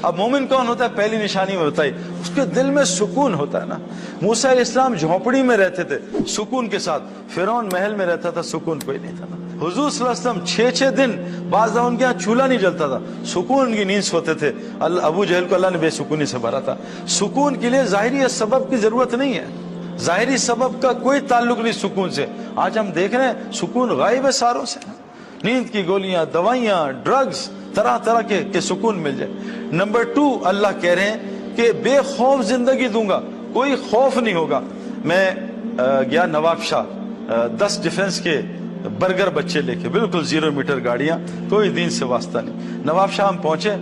اب مومن کون ہوتا ہے؟ پہلی نشانی میں بتائی، اس کے دل میں سکون ہوتا ہے نا۔ موسیٰ علیہ السلام جھونپڑی میں رہتے تھے سکون کے ساتھ، فرعون محل میں رہتا تھا، سکون کوئی نہیں تھا نا۔ حضور صلی اللہ علیہ وسلم 6 دن بعض ان کے یہاں چولہا نہیں جلتا تھا، سکون کی نیند سوتے تھے۔ ابو جہل کو اللہ نے بے سکونی سے بھرا تھا۔ سکون کے لیے ظاہری سبب کی ضرورت نہیں ہے، ظاہری سبب کا کوئی تعلق نہیں سکون سے۔ آج ہم دیکھ رہے ہیں سکون غائب ہے ساروں سے، نیند کی گولیاں، دوائیاں، ڈرگز، طرح طرح کے سکون مل جائے۔ نمبر 2، اللہ کہہ رہے ہیں کہ بے خوف زندگی دوں گا، کوئی خوف نہیں ہوگا۔ میں گیا نواب شاہ، 10 ڈیفنس کے برگر بچے لے کے، بالکل 0 میٹر گاڑیاں، کوئی دین سے واسطہ نہیں۔ نواب شاہ ہم پہنچے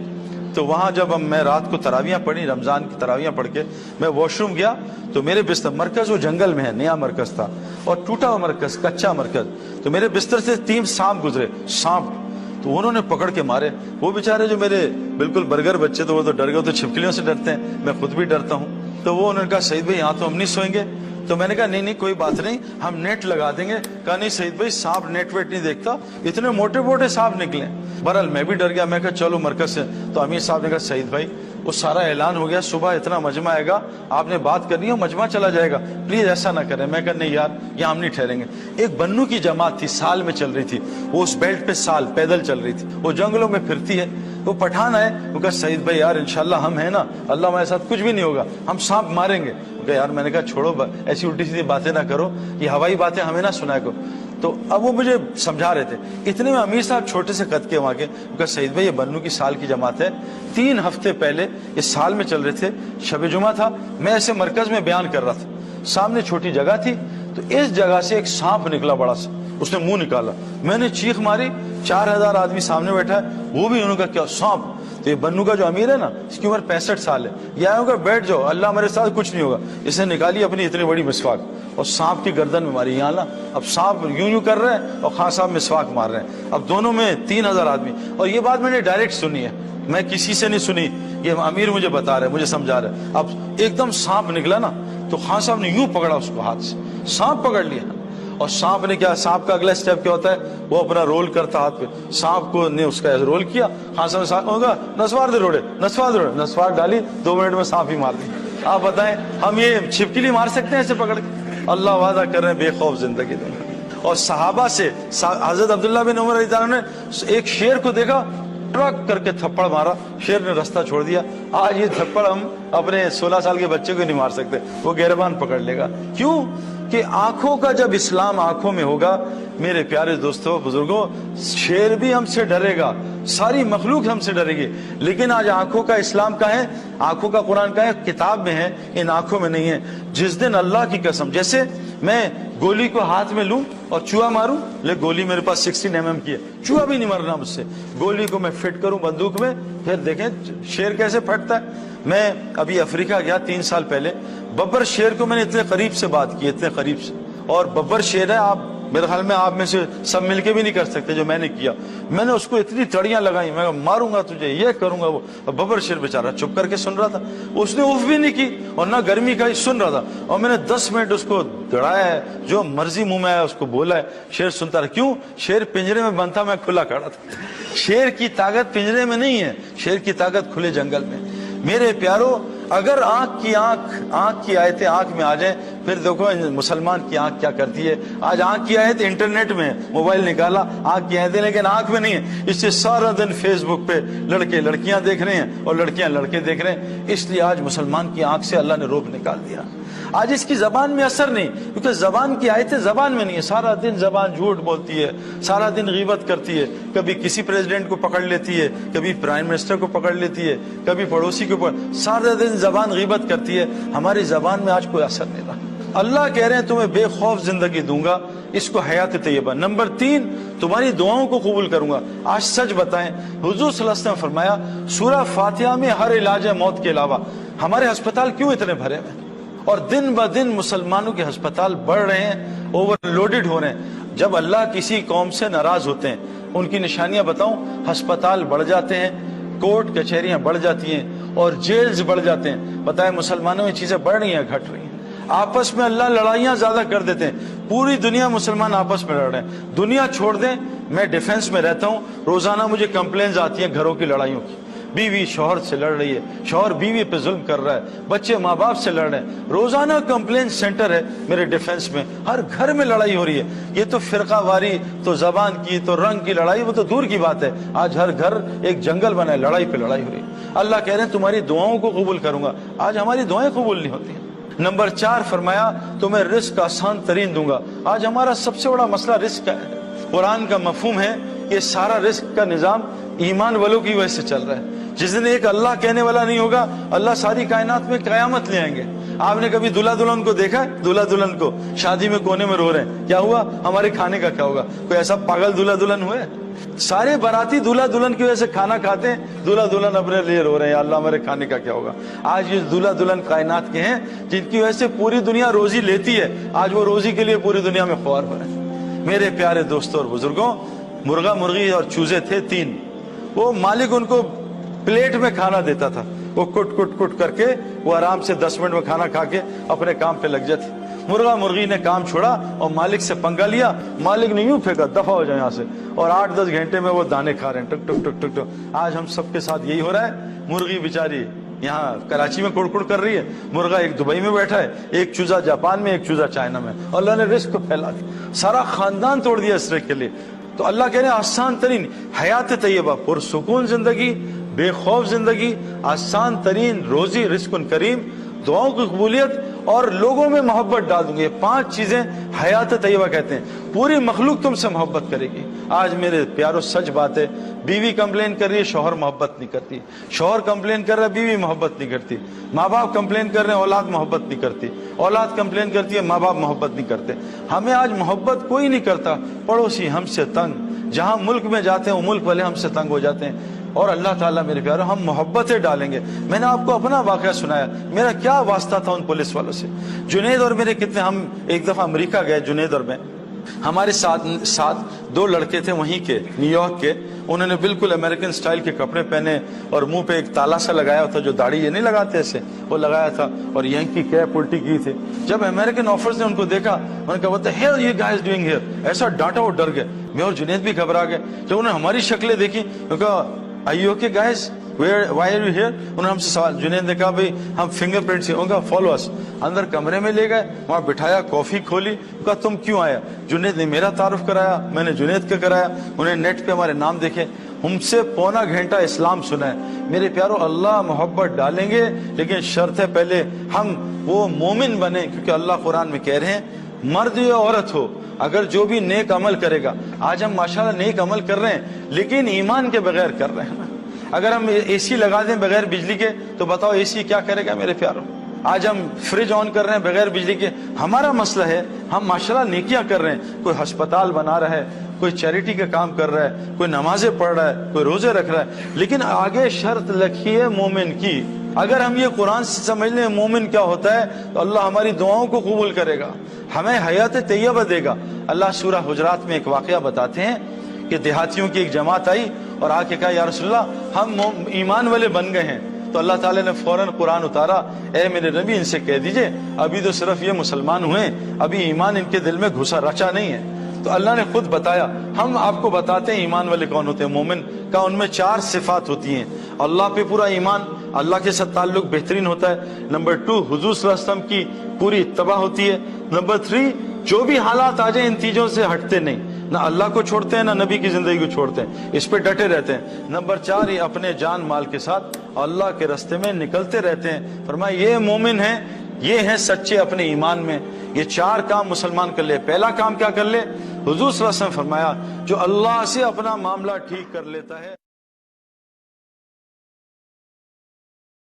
تو وہاں جب میں رات کو تراویاں پڑھی، رمضان کی تراویاں پڑھ کے میں واش روم گیا تو میرے بستر، مرکز وہ جنگل میں ہے، نیا مرکز تھا اور ٹوٹا ہوا مرکز، کچا مرکز، تو میرے بستر سے 3 سانپ گزرے، سانپ، تو انہوں نے پکڑ کے مارے۔ وہ بیچارے جو میرے بالکل برگر بچے تو وہ تو ڈر گئے، تو چھپکلیوں سے ڈرتے ہیں، میں خود بھی ڈرتا ہوں۔ تو وہ انہوں نے کہا سعید بھائی یہاں تو ہم نہیں سوئیں گے۔ تو میں نے کہا نہیں کوئی بات نہیں، ہم نیٹ لگا دیں گے۔ کہا نہیں سعید بھائی سانپ نیٹ ویٹ نہیں دیکھتا، اتنے موٹے موٹے سانپ نکلے۔ بہرحال میں بھی ڈر گیا، میں کہا چلو مرکز سے۔ تو امیر صاحب نے کہا سعید بھائی وہ سارا اعلان ہو گیا، صبح اتنا مجمع آئے گا، آپ نے بات کرنی ہے، مجمع چلا جائے گا، پلیز ایسا نہ کریں۔ میں کہا نہیں یار یہاں ہم نہیں ٹھہریں گے۔ ایک بنو کی جماعت تھی، سال میں چل رہی تھی، وہ اس بیلٹ پہ سال پیدل چل رہی تھی، وہ جنگلوں میں پھرتی ہے۔ وہ پٹھان آئے، وہ کہا سعید بھائی یار انشاءاللہ ہم ہیں نا، اللہ ہمارے ساتھ کچھ بھی نہیں ہوگا، ہم سانپ ماریں گے۔ یار میں نے کہا چھوڑو ایسی الٹی سیدھی باتیں نہ کرو، یہ ہوائی باتیں ہمیں نہ سنایا کرو۔ تو اب وہ مجھے سمجھا رہے تھے، اتنے میں امیر صاحب چھوٹے سے قد کے وہاں کے، کہا سعید بھائی یہ بنو کی سال کی جماعت ہے، 3 ہفتے پہلے اس سال میں چل رہے تھے، شب جمعہ تھا، میں ایسے مرکز میں بیان کر رہا تھا، سامنے چھوٹی جگہ تھی، تو اس جگہ سے ایک سانپ نکلا بڑا سا، اس نے منہ نکالا، میں نے چیخ ماری، 4000 آدمی سامنے بیٹھا ہے، وہ بھی انہوں نے کہا کیا سانپ؟ تو یہ بنو کا جو امیر ہے نا، اس کی عمر 65 سال ہے، یہ آیا ہوگا بیٹھ جاؤ، اللہ ہمارے ساتھ کچھ نہیں ہوگا۔ اس نے نکالی اپنی اتنی بڑی مسواک اور سانپ کی گردن میں ماری، یہاں نا اب سانپ یوں کر رہے ہیں اور خان صاحب مسواک مار رہے ہیں، اب دونوں میں 3000 آدمی۔ اور یہ بات میں نے ڈائریکٹ سنی ہے، میں کسی سے نہیں سنی، یہ امیر مجھے بتا رہے، مجھے سمجھا رہے۔ اب ایک دم سانپ نکلا نا تو خان صاحب نے یوں پکڑا اس کو ہاتھ سے، سانپ پکڑ لیا، اور سانپ نے کیا، سانپ کا اگلا سٹیپ کیا ہوتا ہے، وہ اپنا رول کرتا ہاتھ پہ، سانپ کو نے اس کا رول کیا، خان صاحب نے سانپ ہوگا نسوار دے روڑے، نسوار ڈالی، 2 منٹ میں سانپ ہی مار دی۔ آپ بتائیں ہم یہ چھپکلی مار سکتے ہیں ایسے پکڑ کے؟ اللہ وعدہ کر رہے ہیں بے خوف زندگی دیں گے۔ اور صحابہ سے حضرت عبداللہ بن عمر رضی اللہ عنہ نے ایک شیر کو دیکھا، ٹرک کر کے تھپڑ مارا، شیر نے رستہ چھوڑ دیا۔ آج یہ تھپڑ ہم اپنے 16 سال کے بچے کو نہیں مار سکتے، وہ گہربان پکڑ لے گا۔ کیوں کہ آنکھوں کا جب اسلام آنکھوں میں ہوگا، میرے پیارے دوستو بزرگوں، شیر بھی ہم سے ڈرے گا، ساری مخلوق ہم سے ڈرے گی، لیکن آج آنکھوں کا اسلام کا ہے، آنکھوں کا قرآن کا ہے، کتاب میں ہے، ان آنکھوں میں نہیں ہے۔ جس دن اللہ کی قسم، جیسے میں گولی کو ہاتھ میں لوں اور چوہا ماروں، لیکن گولی میرے پاس 16 mm کی ہے، چوہا بھی نہیں مرنا مجھ سے، گولی کو میں فٹ کروں بندوق میں، پھر دیکھیں شیر کیسے پھٹتا ہے۔ میں ابھی افریقہ گیا 3 سال پہلے، ببر شیر کو میں نے اتنے قریب سے بات کی، اتنے قریب سے، اور ببر شیر ہے، آپ میرے خیال میں آپ میں سے سب مل کے بھی نہیں کر سکتے جو میں نے کیا۔ میں نے اس کو اتنی تڑیاں لگائی، میں ماروں گا تجھے، یہ کروں گا وہ، ببر شیر بیچارہ چپ کر کے سن رہا تھا، اس نے اف بھی نہیں کی اور نہ گرمی کا ہی سن رہا تھا، اور میں نے 10 منٹ اس کو دڑایا ہے، جو مرضی منہ میں آیا اس کو بولا ہے، شیر سنتا رہا۔ کیوں؟ شیر پنجرے میں بند تھا، میں کھلا کھڑا تھا۔ شیر کی طاقت پنجرے میں نہیں ہے، شیر کی طاقت کھلے جنگل میں۔ میرے پیارو، اگر آنکھ کی آیتیں آنکھ میں آ جائیں، پھر دیکھو مسلمان کی آنکھ کیا کرتی ہے۔ آج آنکھ کی آیت انٹرنیٹ میں، موبائل نکالا، آنکھ کی آیتیں، لیکن آنکھ میں نہیں ہے، اس سے سارا دن فیس بک پہ لڑکے لڑکیاں دیکھ رہے ہیں اور لڑکیاں لڑکے دیکھ رہے ہیں، اس لیے آج مسلمان کی آنکھ سے اللہ نے روب نکال دیا۔ آج اس کی زبان میں اثر نہیں، کیونکہ زبان کی آیتیں زبان میں نہیں ہے، سارا دن زبان جھوٹ بولتی ہے، سارا دن غیبت کرتی ہے، کبھی کسی پریزیڈنٹ کو پکڑ لیتی ہے، کبھی پرائم منسٹر کو پکڑ لیتی ہے، کبھی پڑوسی کو سارا دن زبان غیبت کرتی ہے۔ ہماری زبان میں آج کوئی اثر نہیں رہا۔ اللہ کہہ رہے ہیں تمہیں بے خوف زندگی دوں گا، اس کو حیات طیبہ۔ نمبر 3، تمہاری دعاؤں کو قبول کروں گا۔ آج سچ بتائیں، حضور صلی اللہ علیہ وسلم نے فرمایا سورہ فاتحہ میں ہر علاج ہے موت کے علاوہ۔ ہمارے ہسپتال کیوں اتنے بھرے ہیں؟ اور دن بہ دن مسلمانوں کے ہسپتال بڑھ رہے ہیں، اوور لوڈڈ ہو رہے ہیں۔ جب اللہ کسی قوم سے ناراض ہوتے ہیں، ان کی نشانیاں بتاؤں، ہسپتال بڑھ جاتے ہیں، کورٹ کچہریاں بڑھ جاتی ہیں اور جیلز بڑھ جاتے ہیں۔ بتائیں مسلمانوں میں چیزیں بڑھ رہی ہیں گھٹ رہی ہیں؟ آپس میں اللہ لڑائیاں زیادہ کر دیتے ہیں، پوری دنیا مسلمان آپس میں لڑ رہے ہیں۔ دنیا چھوڑ دیں، میں ڈیفنس میں رہتا ہوں، روزانہ مجھے کمپلینز آتی ہیں گھروں کی لڑائیوں کی، بیوی شوہر سے لڑ رہی ہے، شوہر بیوی پہ ظلم کر رہا ہے، بچے ماں باپ سے لڑ رہے ہیں، روزانہ کمپلین سینٹر ہے میرے ڈیفنس میں، ہر گھر میں لڑائی ہو رہی ہے۔ یہ تو فرقہ واری، تو زبان کی، تو رنگ کی لڑائی، وہ تو دور کی بات ہے، آج ہر گھر ایک جنگل بنا ہے، لڑائی پہ لڑائی ہو رہی ہے۔ اللہ کہہ رہے ہیں تمہاری دعاؤں کو قبول کروں گا، آج ہماری دعائیں قبول نہیں ہوتی ہیں۔ نمبر 4 فرمایا تمہیں رزق آسان ترین دوں گا۔ آج ہمارا سب سے بڑا مسئلہ رزق کا ہے۔ قرآن کا مفہوم ہے کہ سارا رزق کا نظام ایمان والوں کی وجہ سے چل رہا ہے۔ جس دن ایک اللہ کہنے والا نہیں ہوگا، اللہ ساری کائنات میں قیامت لے آئیں گے۔ آپ نے کبھی دلہا دلہن کو دیکھا ہے؟ دلہا دلہن کو شادی میں کونے میں رو رہے ہیں، کیا ہوا؟ ہمارے کھانے کا کیا ہوگا؟ کوئی ایسا پاگل دلہا دلہن ہوئے؟ سارے باراتی دلہا دلہن کی وجہ سے کھانا کھاتے ہیں، دلہا دلہن اپنے لیے رو رہے ہیں، اللہ ہمارے کھانے کا کیا ہوگا؟ آج یہ دلہا دلہن کائنات کے ہیں جن کی وجہ سے پوری دنیا روزی لیتی ہے، آج وہ روزی کے لیے پوری دنیا میں خوار ہو رہے ہیں۔ میرے پیارے دوستوں اور بزرگوں، مرغا مرغی اور چوزے تھے 3، وہ مالک ان کو پلیٹ میں کھانا دیتا تھا، وہ کٹ کٹ کٹ کر کے وہ آرام سے 10 منٹ میں کھانا کھا کے اپنے کام پہ لگ جاتے۔ مرغا مرغی نے کام چھوڑا اور مالک سے پنگا لیا، مالک نے یوں پھینکا دفع ہو جائے یہاں سے، اور 8-10 گھنٹے میں وہ دانے کھا رہے ہیں، ٹک ٹک ٹک ٹک ٹک۔ آج ہم سب کے ساتھ یہی ہو رہا ہے۔ مرغی بیچاری یہاں کراچی میں کڑ کڑ کر رہی ہے، مرغا ایک دبئی میں بیٹھا ہے، ایک چوزا جاپان میں، ایک چوزا چائنا میں، اور اللہ نے رزق کو پھیلا دیا، سارا خاندان توڑ دیا اس رزق کے لیے۔ تو اللہ کہہ رہے ہیں آسان ترین حیات طیبہ، پرسکون زندگی، بے خوف زندگی، آسان ترین روزی، رزق کریم، دعاؤں کی قبولیت، اور لوگوں میں محبت ڈال دوں گے۔ یہ 5 چیزیں حیات طیبہ کہتے ہیں۔ پوری مخلوق تم سے محبت کرے گی۔ آج میرے پیاروں سچ بات ہے، بیوی کمپلین کر رہی ہے، شوہر محبت نہیں کرتی، شوہر کمپلین کر رہا ہے، بیوی محبت نہیں کرتی، ماں باپ کمپلین کر رہے ہیں، اولاد محبت نہیں کرتی، اولاد کمپلین کرتی ہے، ماں باپ محبت نہیں کرتے۔ ہمیں آج محبت کوئی نہیں کرتا، پڑوسی ہم سے تنگ، جہاں ملک میں جاتے ہیں وہ ملک والے ہم سے تنگ ہو جاتے ہیں۔ اور اللہ تعالیٰ میرے پیاروں ہم محبتیں ڈالیں گے۔ میں نے آپ کو اپنا واقعہ سنایا، میرا کیا واسطہ تھا ان پولیس والوں سے۔ جنید اور میرے کتنے، ہم ایک دفعہ امریکہ گئے، جنید اور میں، ہمارے ساتھ 2 لڑکے تھے وہیں کے، نیو یارک کے، انہوں نے بالکل امریکن سٹائل کے کپڑے پہنے اور منہ پہ ایک تالا سا لگایا تھا، جو داڑھی یہ نہیں لگاتے ایسے، وہ لگایا تھا، اور یہیں کی کیپ الٹی کی تھی۔ جب امریکن آفیسرز نے ان کو دیکھا، انہوں نے کہا what the hell you guys doing here، ایسا ڈانٹا، وہ ڈر گئے، میں اور جنید بھی گھبرا گئے۔ جب انہوں نے ہماری شکلیں دیکھی، انہوں نے کہا are you okay guys, why are you here؟ انہوں نے ہم سے سوال، جنید نے کہا بھئی ہم فنگر پرنٹس، انہوں نے کہا follow us۔ اندر کمرے میں لے گئے، وہاں بٹھایا، کافی کھولی، کہا تم کیوں آیا؟ جنید نے میرا تعارف کرایا، میں نے جنید کا کرایا، انہیں نیٹ پہ ہمارے نام دیکھے، ہم سے پونا گھنٹہ اسلام سنا ہے۔ میرے پیاروں اللہ محبت ڈالیں گے، لیکن شرط ہے پہلے ہم وہ مومن بنیں، کیونکہ اللہ قرآن میں کہہ رہے ہیں مرد یا عورت ہو، اگر جو بھی نیک عمل کرے گا، آج ہم ماشاءاللہ نیک عمل کر رہے ہیں لیکن ایمان کے بغیر کر رہے ہیں۔ اگر ہم اے سی لگا دیں بغیر بجلی کے تو بتاؤ اے سی کیا کرے گا میرے پیاروں؟ آج ہم فریج آن کر رہے ہیں بغیر بجلی کے، ہمارا مسئلہ ہے ہم ماشاءاللہ نیکیاں کر رہے ہیں، کوئی ہسپتال بنا رہا ہے، کوئی چیریٹی کا کام کر رہا ہے، کوئی نمازیں پڑھ رہا ہے، کوئی روزے رکھ رہا ہے، لیکن آگے شرط لکھی ہے مومن کی۔ اگر ہم یہ قرآن سے سمجھ لیں مومن کیا ہوتا ہے تو اللہ ہماری دعاؤں کو قبول کرے گا، ہمیں حیات طیبہ دے گا۔ اللہ سورہ حجرات میں ایک واقعہ بتاتے ہیں کہ دیہاتیوں کی ایک جماعت آئی اور آ کے کہا یا رسول اللہ ہم ایمان والے بن گئے ہیں، تو اللہ تعالیٰ نے فوراً قرآن اتارا، اے میرے نبی ان سے کہہ دیجئے ابھی تو صرف یہ مسلمان ہوئے، ابھی ایمان ان کے دل میں گھسا رچا نہیں ہے۔ تو اللہ نے خود بتایا، ہم آپ کو بتاتے ہیں ایمان والے کون ہوتے ہیں۔ مومن کا ان میں 4 صفات ہوتی ہیں، اللہ پہ پورا ایمان، اللہ کے ساتھ تعلق بہترین ہوتا ہے۔ نمبر 2 حضور صلی اللہ علیہ وسلم کی پوری اتباع ہوتی ہے۔ نمبر 3 جو بھی حالات آ جائیں ان چیزوں سے ہٹتے نہیں، نہ اللہ کو چھوڑتے ہیں نہ نبی کی زندگی کو چھوڑتے ہیں، اس پہ ڈٹے رہتے ہیں۔ نمبر 4 یہ اپنے جان مال کے ساتھ اللہ کے راستے میں نکلتے رہتے ہیں۔ فرمایا یہ مومن ہیں، یہ ہیں سچے اپنے ایمان میں۔ یہ 4 کام مسلمان کر لے۔ پہلا کام کیا کر لے؟ حضور صلی اللہ علیہ وسلم فرمایا جو اللہ سے اپنا معاملہ ٹھیک کر لیتا ہے